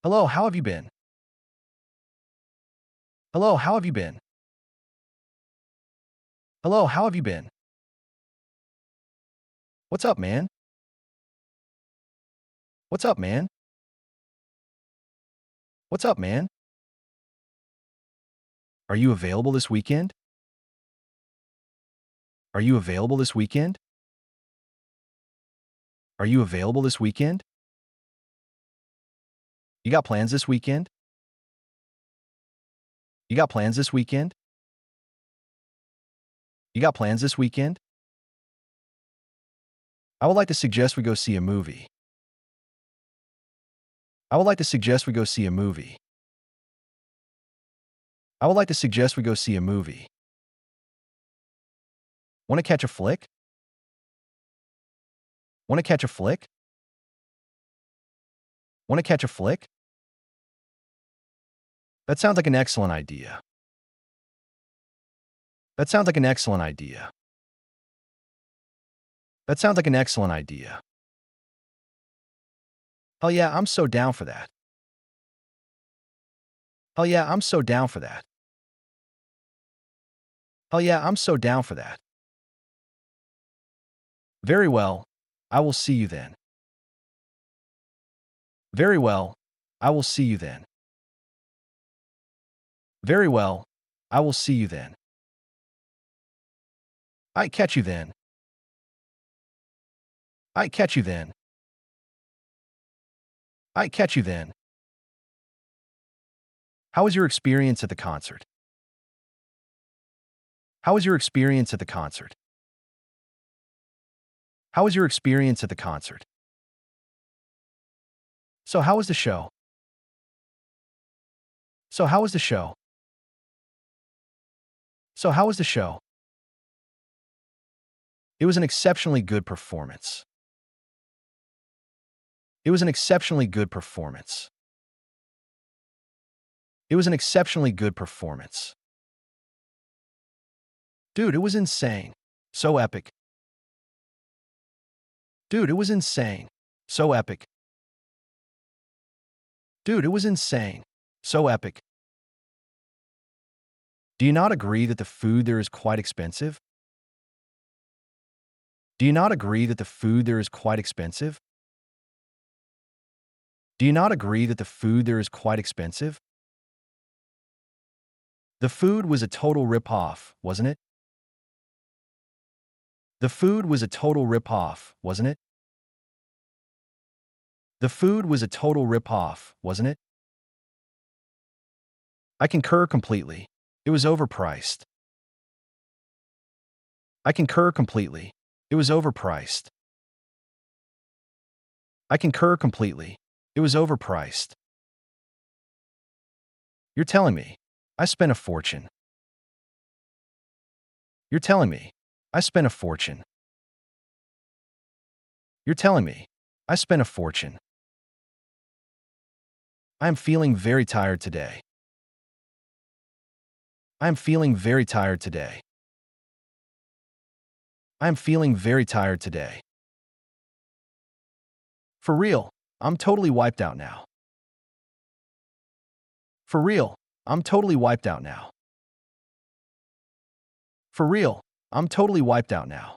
Hello, how have you been? Hello, how have you been? Hello, how have you been? What's up, man? What's up, man? What's up, man? Are you available this weekend? Are you available this weekend? Are you available this weekend? You got plans this weekend? You got plans this weekend? You got plans this weekend? I would like to suggest we go see a movie. I would like to suggest we go see a movie. I would like to suggest we go see a movie. Want to catch a flick? Want to catch a flick? Want to catch a flick? That sounds like an excellent idea. That sounds like an excellent idea. That sounds like an excellent idea. Oh yeah, I'm so down for that. Oh yeah, I'm so down for that. Oh yeah, I'm so down for that. Very well, I will see you then. Very well, I will see you then. Very well, I will see you then. I catch you then. I catch you then. I catch you then. How was your experience at the concert? How was your experience at the concert? How was your experience at the concert? So how was the show? So how was the show? So how was the show? It was an exceptionally good performance. It was an exceptionally good performance. It was an exceptionally good performance. Dude, it was insane. So epic. Dude, it was insane. So epic. Dude, it was insane. So epic. Do you not agree that the food there is quite expensive? Do you not agree that the food there is quite expensive? Do you not agree that the food there is quite expensive? The food was a total rip-off, wasn't it? The food was a total rip-off, wasn't it? The food was a total rip-off, wasn't it? I concur completely. It was overpriced. I concur completely. It was overpriced. I concur completely. It was overpriced. You're telling me I spent a fortune. You're telling me I spent a fortune. You're telling me I spent a fortune. I am feeling very tired today. I am feeling very tired today. I am feeling very tired today. For real, I'm totally wiped out now. For real, I'm totally wiped out now. For real, I'm totally wiped out now.